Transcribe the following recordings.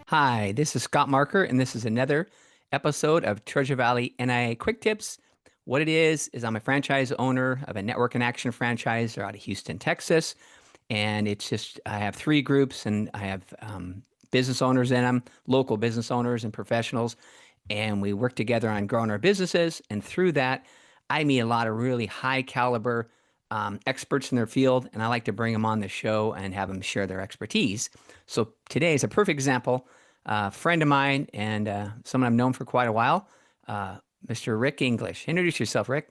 Hi, this is Scott Marker, and this is another episode of Treasure Valley NIA Quick Tips. What it is I'm a franchise owner of a network and action franchise out of Houston, Texas. And it's just, I have three groups and I have business owners in them, local business owners and professionals. And we work together on growing our businesses. And through that, I meet a lot of really high caliber experts in their field. And I like to bring them on the show and have them share their expertise. So today is a perfect example. A friend of mine and someone I've known for quite a while, Mr. Rick English. Introduce yourself, Rick.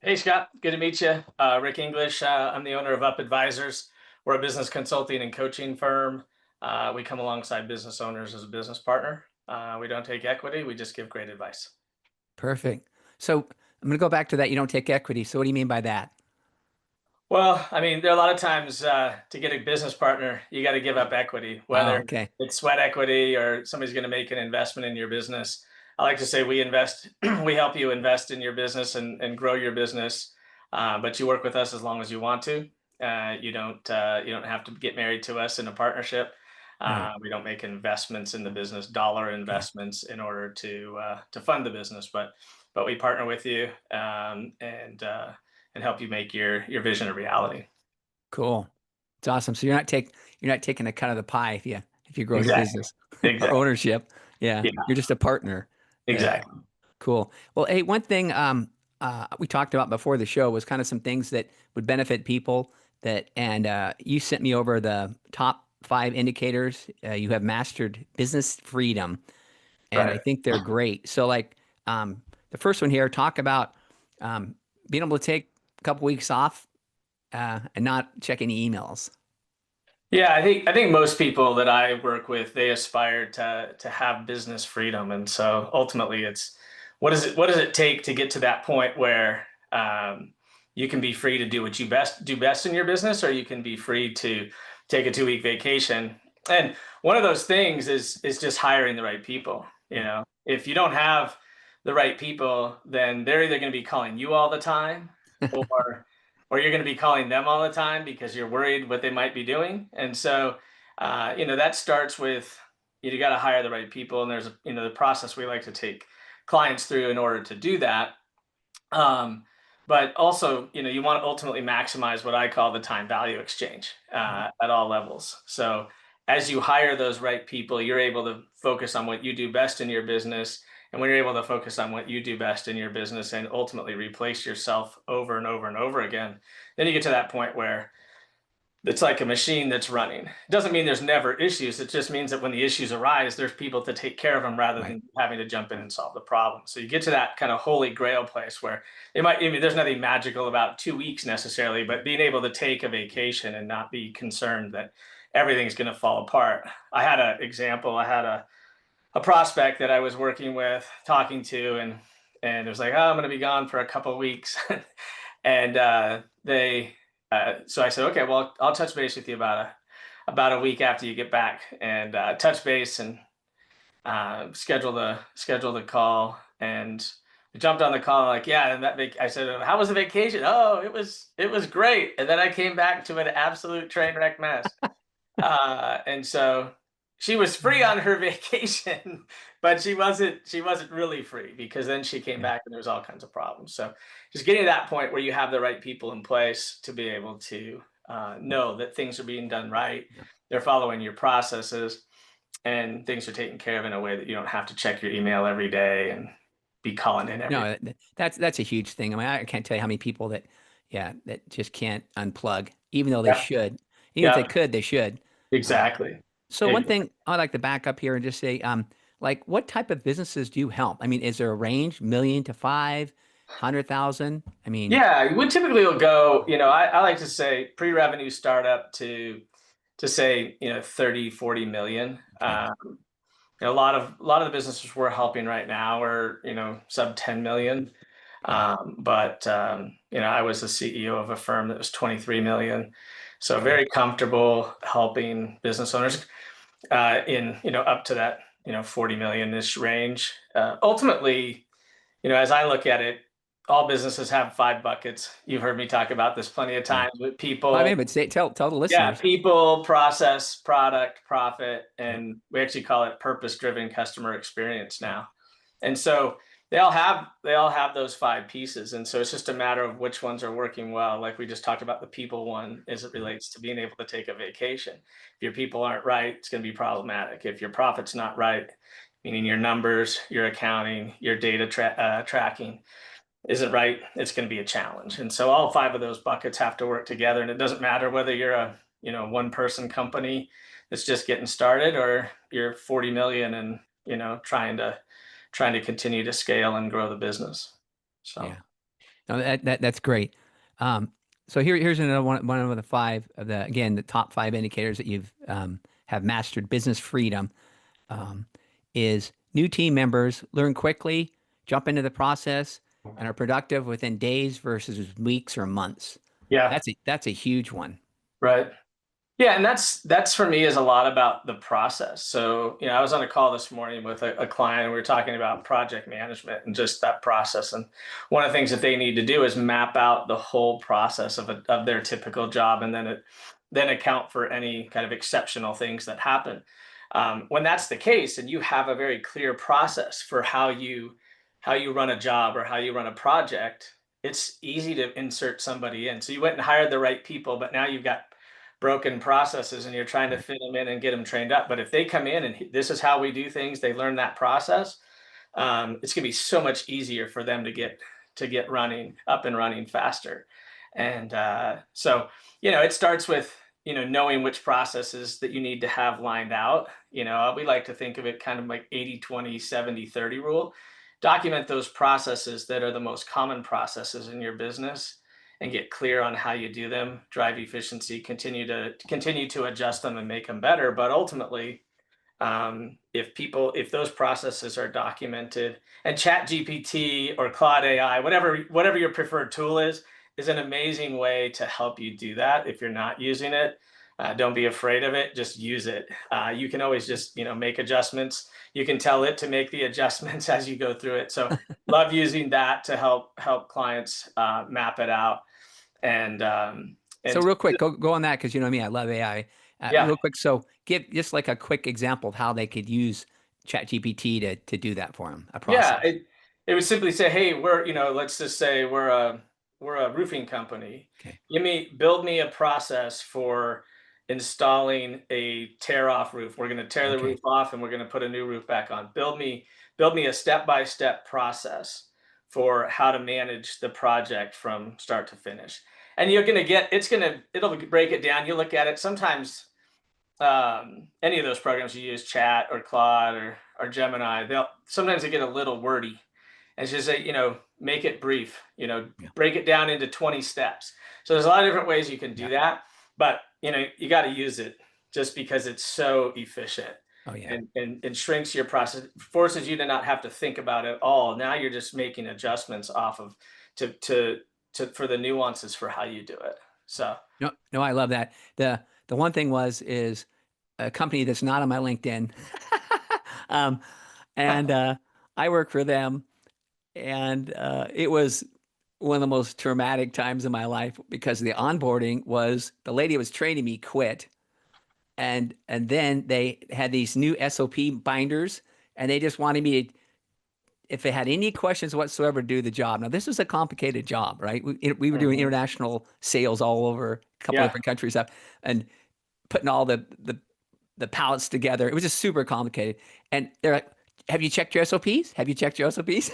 Hey Scott, good to meet you. Rick English. I'm the owner of Up Advisors. We're a business consulting and coaching firm. We come alongside business owners as a business partner. We don't take equity, we just give great advice. Perfect. So I'm going to go back to that. You don't take equity. So what do you mean by that? Well, I mean, there are a lot of times to get a business partner, you got to give up equity, Oh, whether okay. it's sweat equity or somebody's going to make an investment in your business. I like to say we invest, we help you invest in your business and grow your business, but you work with us as long as you want to. You don't have to get married to us in a partnership. Right. We don't make investments in the business, dollar Okay. investments in order to fund the business, but we partner with you and help you make your vision a reality. Cool. It's awesome. So you're not taking a cut of the pie if you grow the Exactly. business or Exactly. ownership. Yeah. Yeah, You're just a partner. Yeah. exactly. Cool. Well, hey, one thing we talked about before the show was kind of some things that would benefit people that, and you sent me over the top five indicators you have mastered business freedom, and I Right. think they're great. So, like the first one here, talk about um, being able to take a couple weeks off and not check any emails. Yeah, I think most people that I work with, they aspire to have business freedom. And so ultimately it's what does it take to get to that point where you can be free to do what you do best in your business, or you can be free to take a 2 week vacation. And one of those things is just hiring the right people. You Yeah. know, if you don't have the right people, then they're either going to be calling you all the time, or you're going to be calling them all the time because you're worried what they might be doing. And so, that starts with you got to hire the right people, and there's the process we like to take clients through in order to do that. Um, but also, you want to ultimately maximize what I call the time value exchange at all levels. So as you hire those right people, you're able to focus on what you do best in your business. And when you're able to focus on what you do best in your business and ultimately replace yourself over and over and over again, then you get to that point where it's like a machine that's running. It doesn't mean there's never issues. It just means that when the issues arise, there's people to take care of them rather Right. than having to jump in and solve the problem. So you get to that kind of holy grail place where I mean, there's nothing magical about 2 weeks necessarily, but being able to take a vacation and not be concerned that everything's going to fall apart. I had an example. I had a prospect that I was working with, talking to, and it was like, oh, I'm going to be gone for a couple of weeks, and so I said, okay, well, I'll touch base with you about a week after you get back, and touch base and schedule the call, and we jumped on the call like, yeah, and I said, how was the vacation? Oh, it was great, and then I came back to an absolute train wreck mess. And so she was free on her vacation, but she wasn't really free because then she came Yeah. back and there was all kinds of problems. So just getting to that point where you have the right people in place to be able to know that things are being done right, Yeah. they're following your processes, and things are taken care of in a way that you don't have to check your email every day and be calling in every. No, that's a huge thing. I mean, I can't tell you how many people that, yeah, that just can't unplug, even though they Yep. should. Even if they Yep. could, they should. Uh, Exactly. so one thing I'd like to back up here and just say, like, what type of businesses do you help? I mean, is there a range, million to 500,000? I mean, Yeah, we typically will go, I like to say pre-revenue startup to say, 30, 40 million. okay, A lot of the businesses we're helping right now are, sub 10 million. okay, But I was the CEO of a firm that was 23 million. So okay, very comfortable helping business owners in, up to that, 40 million-ish range. Ultimately, as I look at it, all businesses have 5 buckets. You've heard me talk about this plenty of Yeah. times with Well, I people. mean, but tell the Yeah, listeners. people, process, product, profit, Yep. and we actually call it purpose-driven customer experience now. And so they all have those 5 pieces, and so it's just a matter of which ones are working well. Like we just talked about the people one as it Yep. relates to being able to take a vacation. If your people aren't right, it's going to be problematic. If your profit's not right, meaning your numbers, your accounting, your data tracking, isn't right, it's going to be a challenge. And so all 5 of those buckets have to work together. And it doesn't matter whether you're a one person company that's just getting started, or you're 40 million and trying to continue to scale and grow the business. So Yeah. No, that's great. Um, so here's another one of the five of the again the top five indicators that you've have mastered business freedom um, is new team members learn quickly, jump into the process, and are productive within days versus weeks or months. yeah, That's a huge one. right. Yeah, and that's for me is a lot about the process. So, I was on a call this morning with a client, and we were talking about project management and just that process. And one of the things that they need to do is map out the whole process of their typical job, and then account for any kind of exceptional things that happen. When that's the case, and you have a very clear process for how you run a job or how you run a project, it's easy to insert somebody in. So you went and hired the right people, but now you've got broken processes and you're trying to Right. fit them in and get them trained up. But if they come in and this is how we do things, they learn that process. It's going to be so much easier for them to get running up and running faster. And so it starts with knowing which processes that you need to have lined out. We like to think of it kind of like 80-20-70-30 rule. Document those processes that are the most common processes in your business and get clear on how you do them, drive efficiency, continue to adjust them and make them better. But ultimately, if those processes are documented, and Chat GPT or Claude AI, whatever your preferred tool is an amazing way to help you do that. If you're not using it, don't be afraid of it. Just use it. You can always just make adjustments. You can tell it to make the adjustments as you go through it. So love using that to help clients map it out. And So and real quick, go on that because you know me, I love AI. yeah, Real quick, so give just like a quick example of how they could use ChatGPT to do that for them, a yeah, process. it would simply say, hey, let's just say we're a roofing company. Okay. Build me a process for installing a tear off roof. We're going to tear the Okay. roof off and we're going to put a new roof back on. Build me a step-by-step process for how to manage the project from start to finish. And you're going to get it'll break it down. You look at it sometimes. Any of those programs you use, Chat or Claude or Gemini, they'll sometimes they get a little wordy. And just say, make it brief, Yeah. break it down into 20 steps. So there's a lot of different ways you can do Yeah. that, but you got to use it just because it's so efficient Oh yeah. and shrinks your process, forces you to not have to think about it all. Now you're just making adjustments off of to for the nuances for how you do it. So No, no, I love that. The one thing is a company that's not on my LinkedIn. um, and I work for them, and it was one of the most traumatic times in my life because the onboarding was the lady who was training me quit, and then they had these new SOP binders, and they just wanted me to, if they had any questions whatsoever, do the job. Now this was a complicated job, right? We were doing mhm. international sales all over a couple of Yeah, different countries up, and putting all the pallets together. It was just super complicated. And they're like, "Have you checked your SOPs? Have you checked your SOPs?"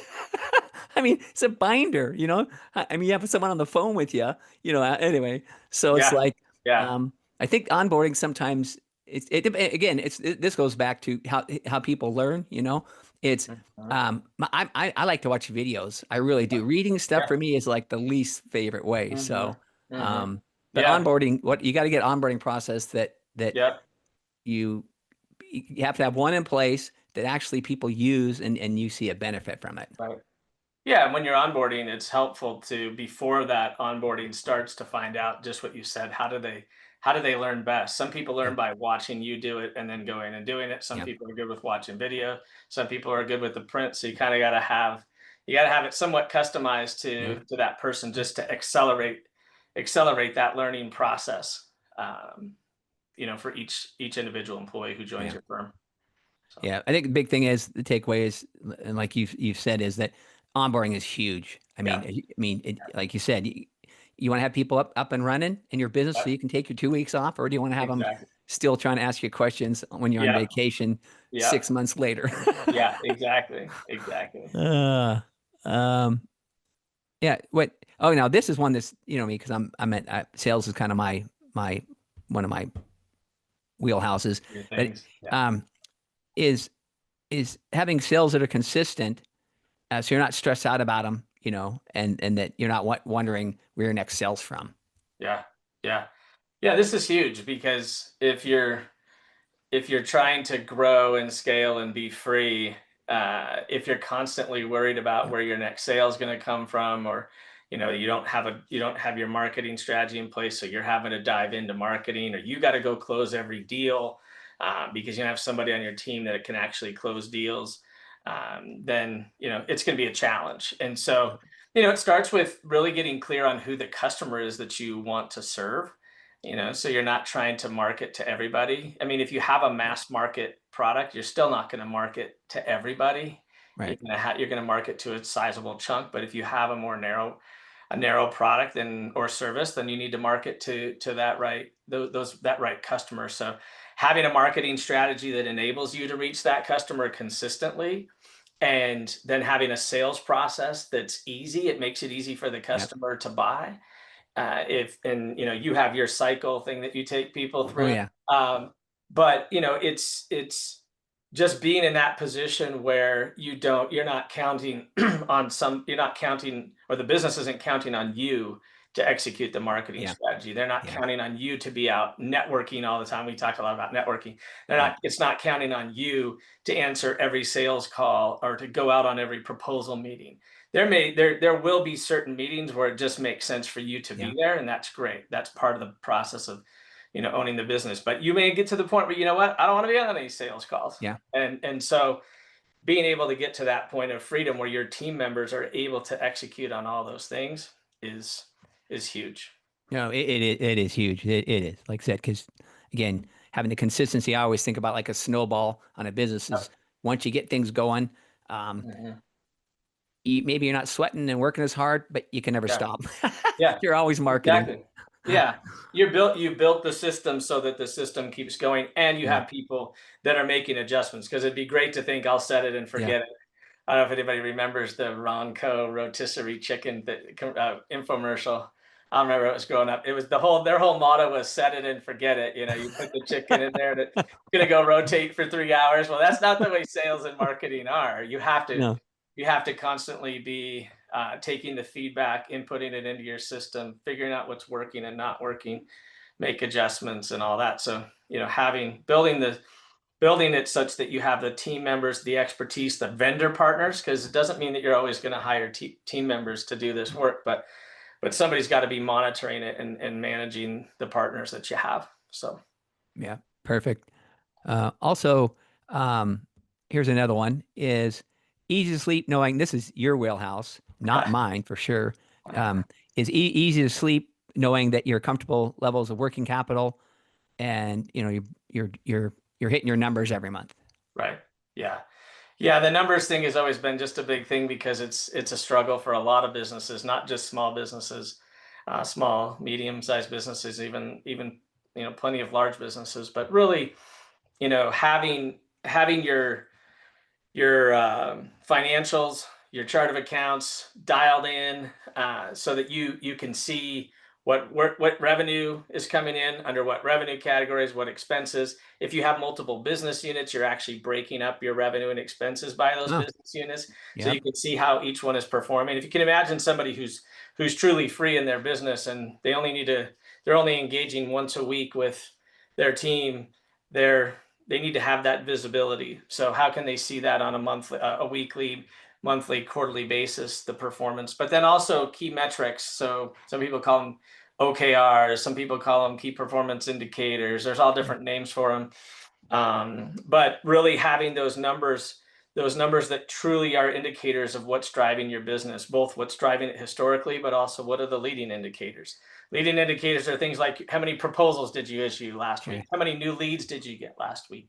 I mean, it's a binder, you know. I mean, you have someone on the phone with you, you know. Anyway, so it's yeah, like, yeah. I think onboarding sometimes again, this goes back to how people learn, you know. It's Mhm. I like to watch videos. I really do. Reading stuff Yeah. for me is like the least favorite way. Hmm. So, Hmm. um, but Yeah. onboarding, what you got to get onboarding process that Yep. you you have to have one in place that actually people use and you see a benefit from it. Right. Yeah, and when you're onboarding, it's helpful to before that onboarding starts to find out just what you said. How do they learn best? Some people Yeah. learn by watching you do it and then going and doing it. Some Yeah. people are good with watching video. Some people are good with the print. So you kind of got to have you got to have it somewhat customized Yeah. to that person, just to accelerate that learning process. Um, for each individual employee who joins Yeah. your firm. So Yeah. I think the big thing is the takeaway is, and like you've said, is that onboarding is huge. yeah, Like you said, you want to have people up and running in your business so yep, you can take your 2 weeks off, or do you want to have them exactly. still trying to ask you questions when you're on Yeah, vacation yeah, 6 months later? yeah, exactly, exactly. uh, um, yeah. What? Oh, now this is one that's me because I'm at sales is kind of my one of my wheelhouses, Your but things. Yeah, um, is is having sales that are consistent, so you're not stressed out about them, and that you're not wondering where your next sales from. yeah, yeah, yeah. This is huge because if you're trying to grow and scale and be free, if you're constantly worried about Yeah. where your next sale is going to come from, or you don't have your marketing strategy in place, so you're having to dive into marketing, or you got to go close every deal because you don't have somebody on your team that can actually close deals. Then it's going to be a challenge. And so it starts with really getting clear on who the customer is that you want to serve, so you're not trying to market to everybody. I mean, if you have a Yeah. mass market product, you're still not going to market to everybody. You're Right. going to you're going to market to a sizable chunk. But if you have a narrow product or service, then you need to market to that right customer. So having a marketing strategy that enables you to reach that customer consistently, and then having a sales process that's easy, it makes it easy for the Yep. customer to buy. If and you have your cycle thing that you take people Oh through. yeah. um, but it's just being in that position where you're not counting you're not counting, or the business isn't counting on you to execute the marketing Yeah. strategy. They're not Yeah. counting on you to be out networking all the time. We talk a lot about networking. Yep. It's not counting on you to answer every sales call or to go out on every proposal meeting. There will be certain meetings where it just makes sense for you to Yeah. be there, and that's great. That's part of the process of owning the business. But you may get to the point where, you know what, I don't want to be on any sales calls. Yeah. And so being able to get to that point of freedom where your team members are able to execute on all those things is is huge. No, it is huge. It is, like I said, because again, having the consistency, I always think about like a snowball on a business is Yep. once you get things going, um, Mhm. maybe you're not sweating and working as hard, but you can never Yeah. stop. Yeah. You're always marketing. Exactly. Yeah. You built the system so that the system keeps going, and you Yeah. have people that are making adjustments, because it'd be great to think I'll set it and Yeah. forget it. I don't know if anybody remembers the Ronco rotisserie chicken infomercial. I remember it was growing up. It was their whole motto was set it and forget it. You put the chicken in there and it's gonna go rotate for 3 hours. Well, that's not the way sales and marketing are. No. You have to constantly be taking the feedback, inputting it into your system, figuring out what's working and not working, make adjustments and all that. So, having building it such that you have the team members, the expertise, the vendor partners, because it doesn't mean that you're always going to hire team members to do this work, but somebody's got to be monitoring it and managing the partners that you have. So Yeah. Perfect. Also, um, here's another one: is easy to sleep knowing this is your wheelhouse, not mine for sure. Um, is easy to sleep knowing that you're comfortable levels of working capital, and you're hitting your numbers every month. right, yeah. Yeah, the numbers thing has always been just a big thing because it's a struggle for a lot of businesses, not just small businesses, small, medium-sized businesses, even plenty of large businesses. But really, having your financials, your chart of accounts dialed in, so that you can see what revenue is coming in under what revenue categories, what expenses. If you have multiple business units, you're actually breaking up your revenue and expenses by those Oh, business units, so you yep. can see how each one is performing. If you can imagine somebody who's truly free in their business, and they're only engaging once a week with their team, they're they need to have that visibility. So how can they see that on a weekly, monthly, quarterly basis, the performance, but then also key metrics. So some people call them OKRs, some people call them key performance indicators. There's all different names for them. But really having those numbers those numbers that truly are indicators of what's driving your business, both what's driving it historically, but also what are the leading indicators. Leading indicators are things like how many proposals did you issue last Okay. week? How many new leads did you get last week?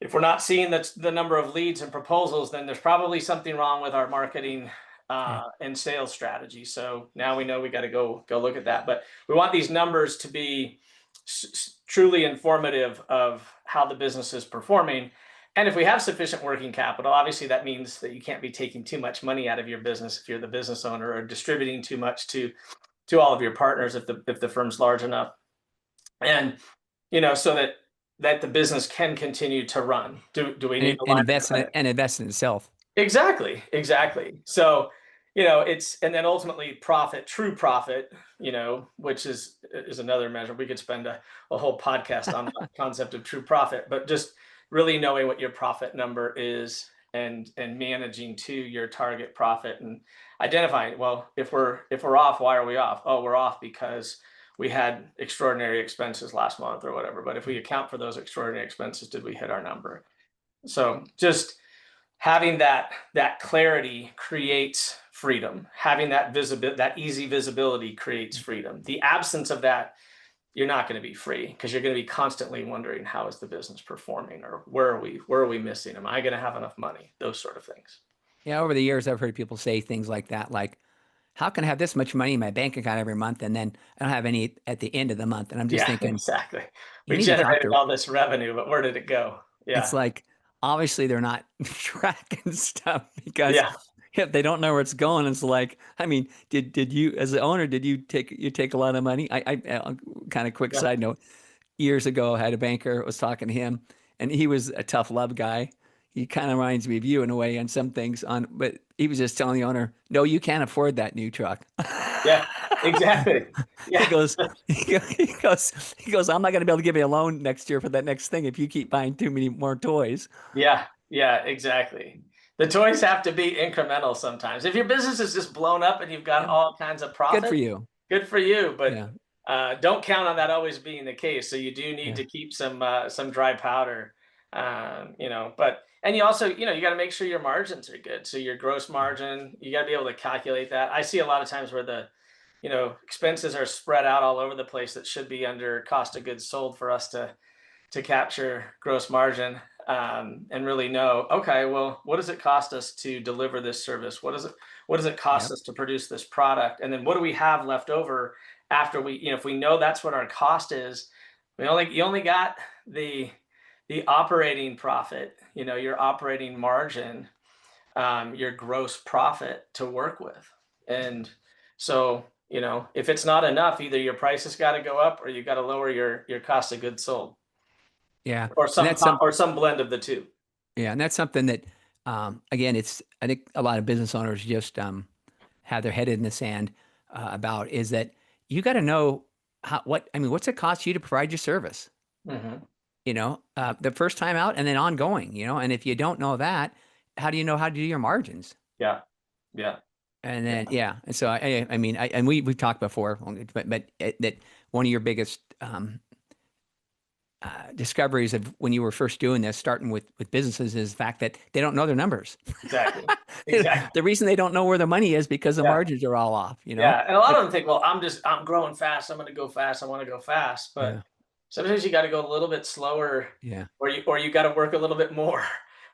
If we're not seeing the number of leads and proposals, then there's probably something wrong with our marketing Okay. and sales strategy. So now we know we got to go look at that. But we want these numbers to be truly informative of how the business is performing. And if we have sufficient working capital, obviously that means that you can't be taking too much money out of your business if you're the business owner, or distributing too much to all of your partners if the firm's large enough. And so that the business can continue to run. Do we need a And line of invest in it credit? and invest in itself. Exactly, exactly. So, it's and then ultimately profit, true profit, which is another measure. We could spend a whole podcast on the concept of true profit, but just really knowing what your profit number is, and managing to your target profit, and identifying, well, if we're off, why are we off? Oh, we're off because we had extraordinary expenses last month or whatever. But if we account for those extraordinary expenses, did we hit our number? So just having that clarity creates freedom. Having that easy visibility creates freedom. The absence of that, you're not going to be free, because you're going to be constantly wondering, how is the business performing, or where are we missing? Am I going to have enough money? Those sort of things. Yeah, over the years, I've heard people say things like that, like, how can I have this much money in my bank account every month and then I don't have any at the end of the month? And I'm just Yeah, thinking, exactly. you We need to talk generated to, all this revenue, but where did it go? it's Yeah. like, obviously they're not tracking stuff because Yeah. if they don't know where it's going, it's like, I mean, did you, as the owner, did you take a lot of money? Kind of quick Yeah. side note. Years ago, I had a banker, was talking to him, and he was a tough love guy. He kind of reminds me of you in a way on some things but he was just telling the owner, no, you can't afford that new truck. Yeah. Exactly. He Yeah. goes, he goes, I'm not going to be able to give you a loan next year for that next thing if you keep buying too many more toys. Yeah, yeah, exactly. The toys have to be incremental sometimes. If your business is just blown up and you've got Yeah, all kinds of good profit, for you. good for you. But Yeah, don't count on that always being the case. So you do need yeah, to keep some dry powder. But and you also, you got to make sure your margins are good. So your gross yeah, margin, you got to be able to calculate that. I see a lot of times where the expenses are spread out all over the place that should be under cost of goods sold for us to capture gross margin, and really know, okay, well, what does it cost us to deliver this service? What does it cost yep, us to produce this product? And then what do we have left over after if we know that's what our cost is, you only got the the operating profit, your operating margin, your gross profit to work with. And so, if it's not enough, either your price has got to go up, or you got to lower your cost of goods sold, yeah. or And some that's some, or some blend of the two. yeah, and that's something that, again, I think a lot of business owners just have their head in the sand about is that you got to know I mean, what's it cost you to provide your service? Hmm. The first time out and then ongoing, and if you don't know that, how do you know how to do your margins? Yeah, yeah, And then, yeah, yeah. And so, I mean, and we've talked before, that one of your biggest discoveries of when you were first doing this, starting with businesses, is the fact that they don't know their numbers. exactly, exactly. The reason they don't know where the money is because the Yeah, margins are all off, yeah. And a lot But of them think, well, I'm growing fast. I'm going to go fast. I want to go fast. But yeah, sometimes you got to go a little bit slower, yeah, or you got to work a little bit more.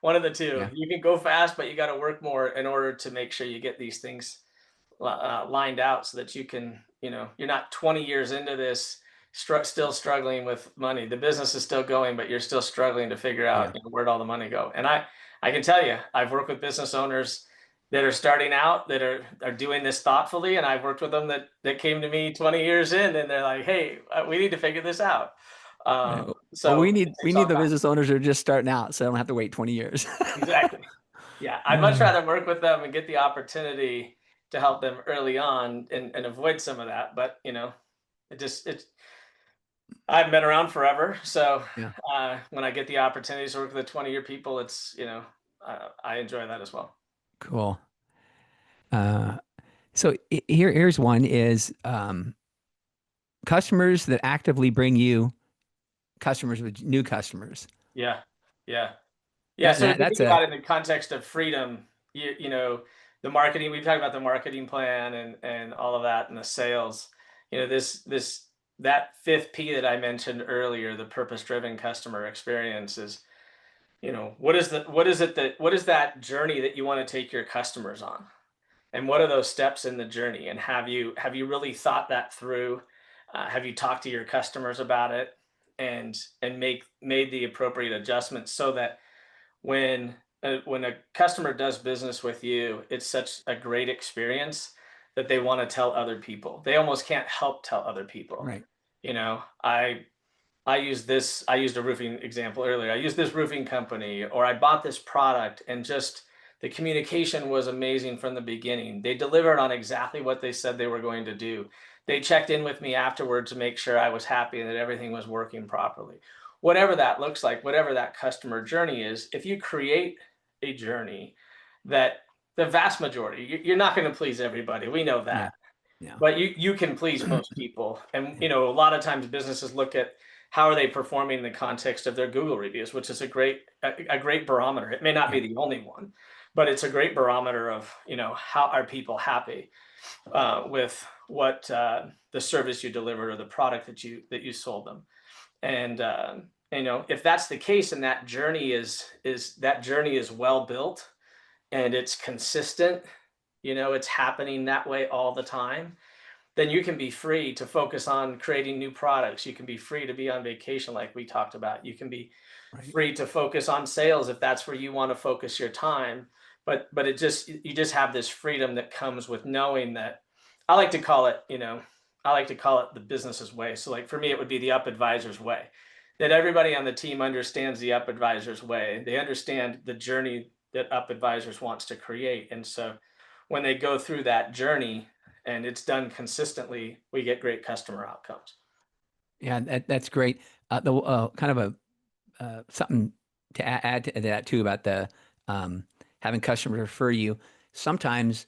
One of the two. yeah, You can go fast, but you got to work more in order to make sure you get these things lined out, so that you can, you're not 20 years into this still struggling with money. The business is still going, but you're still struggling to figure yeah, out, where'd all the money go. And I can tell you, I've worked with business owners that are starting out, that are doing this thoughtfully, and I've worked with them that came to me 20 years in, and they're like, hey, we need to figure this out. yeah. Well, So it we takes need all the kinds. business owners who are just starting out, so I don't have to wait 20 years. Exactly. Yeah, I'd much rather work with them and get the opportunity to help them early on, and avoid some of that. But it's I've been around forever, so Yeah, when I get the opportunities to work with the 20-year people, it's I enjoy that as well. cool. Uh, so here's one is customers that actively bring you customers with new customers. Yeah, yeah. Yeah, so if you That's think a about it in the context of freedom, you know, the marketing, we talked about the marketing plan and all of that and the sales. You know, this that fifth P that I mentioned earlier, the purpose-driven customer experience is, you know, what is that journey that you want to take your customers on? And what are those steps in the journey? And have you really thought that through? Have you talked to your customers about it and made the appropriate adjustments so that when a customer does business with you, it's such a great experience that they want to tell other people. They almost can't help tell other people. right, You know, I used a roofing example earlier. I used this roofing company, or I bought this product, and just the communication was amazing from the beginning. They delivered on exactly what they said they were going to do. They checked in with me afterward to make sure I was happy and that everything was working properly. Whatever that looks like, whatever that customer journey is, if you create a journey that the vast majority, you're not going to please everybody. We know yeah, that, yeah, but you can please most people. And yeah, you know, a lot of times businesses look at how are they performing in the context of their Google reviews, which is a great barometer. It may not yeah, be the only one, but it's a great barometer of, you know, how are people happy with what the service you delivered or the product that you sold them. And you know, if that's the case and that journey is well built and it's consistent, you know, it's happening that way all the time, then you can be free to focus on creating new products. You can be free to be on vacation, like we talked about. You can be right, free to focus on sales if that's where you want to focus your time. But it just you just have this freedom that comes with knowing that. I like to call it, you know, I like to call it the business's way. So like for me, it would be the up advisor's way. That everybody on the team understands the up advisor's way. They understand the journey that up advisors wants to create. And so when they go through that journey and it's done consistently, we get great customer outcomes. yeah. That's great. The kind of a something to add to that too about the having customers refer you. Sometimes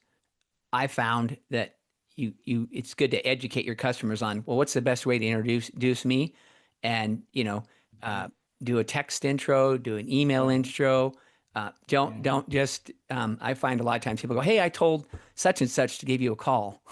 I found that it's good to educate your customers on, well, what's the best way to introduce me, and uh, do a text intro, do an email Mhm, intro. mhm. Don't just. I find a lot of times people go, hey, I told such and such to give you a call.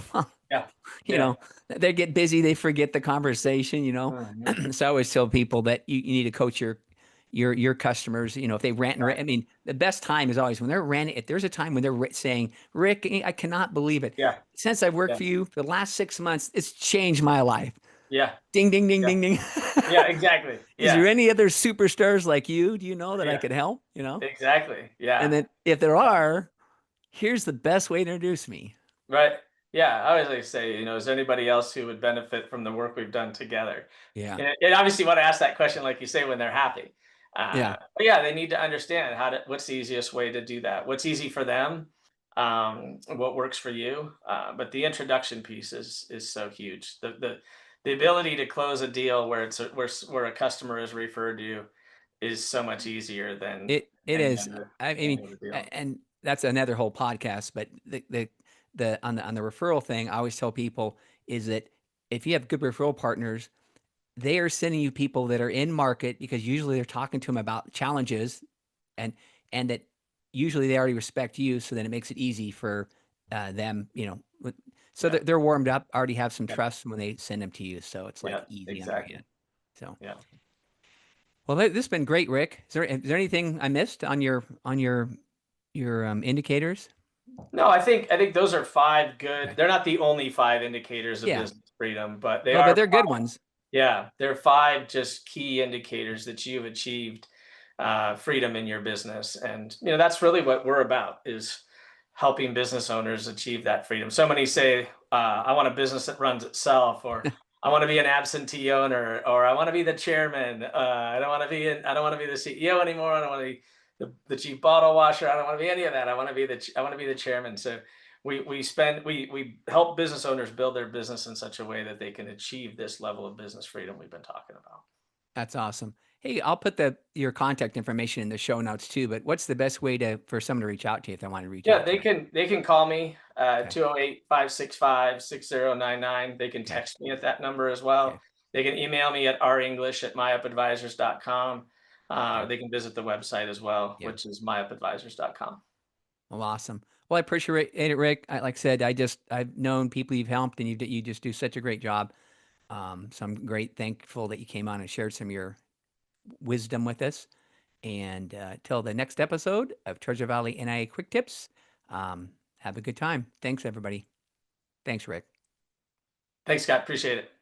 Yeah, you yeah. know, they get busy, they forget the conversation. Mhm. So I always tell people that you need to coach your customers. If they rant and rant, I mean, the best time is always when they're ranting. If there's a time when they're saying, Rick, I cannot believe it. Yeah, Since I've worked yeah, for you for the last 6 months, it's changed my life. yeah, Ding, ding, ding, yeah, ding, ding. yeah, exactly. Is there Yeah, any other superstars like you? Do you know that I yeah, could help? exactly. And Yeah. then if there are, here's the best way to introduce me. Right. Yeah, I always like to say, you know, is there anybody else who would benefit from the work we've done together? Yeah. And obviously, want to ask that question, like you say, when they're happy. Yeah. But yeah, they need to understand what's the easiest way to do that. What's easy for them, what works for you. But the introduction piece is so huge. The ability to close a deal where where a customer is referred to you is so much easier than It any is. other I any mean, other deal. and that's another whole podcast. But the on the referral thing, I always tell people is that if you have good referral partners, they are sending you people that are in market because usually they're talking to them about challenges, and that usually they already respect you. So then it makes it easy for them. So Yeah. they're warmed up, already have some Yeah. trust when they send them to you. So it's like Yeah. easy on their Exactly. end. So. Yeah. Well, this has been great, Rick. Is there anything I missed on your indicators? No, I think those are 5 good, Okay. they're not the only 5 indicators of Yeah. business freedom, but they Well, but are they're good ones. yeah, they're 5 just key indicators that you've achieved, freedom in your business, and, you know, that's really what we're about, is helping business owners achieve that freedom. So many say, "I want a business that runs itself," or, "I wanna be an absentee owner," or, "I wanna be the chairman, I don't wanna be the CEO anymore, I don't wanna be the chief bottle washer, I don't wanna be any of that, I wanna be the chairman." So we help business owners build their business in such a way that they can achieve this level of business freedom we've been talking about. That's awesome. Hey, I'll put your contact information in the show notes too. But what's the best way for someone to reach out to you if they want to reach Yeah, out to they you? can call me, Okay. 208-565-6099. They can Okay. text me at that number as Okay. well. They can email me at renglish@myupadvisors.com. Yeah. they can visit the website as well, Yeah. which is myupadvisors.com. Well, awesome. Well, I appreciate it, Rick. Like I said, I've known people you've helped, and you just do such a great job. So I'm great, thankful that you came on and shared some of your wisdom with us. And till the next episode of Treasure Valley NIA Quick Tips, have a good time. Thanks, everybody. Thanks, Rick. Thanks, Scott. Appreciate it.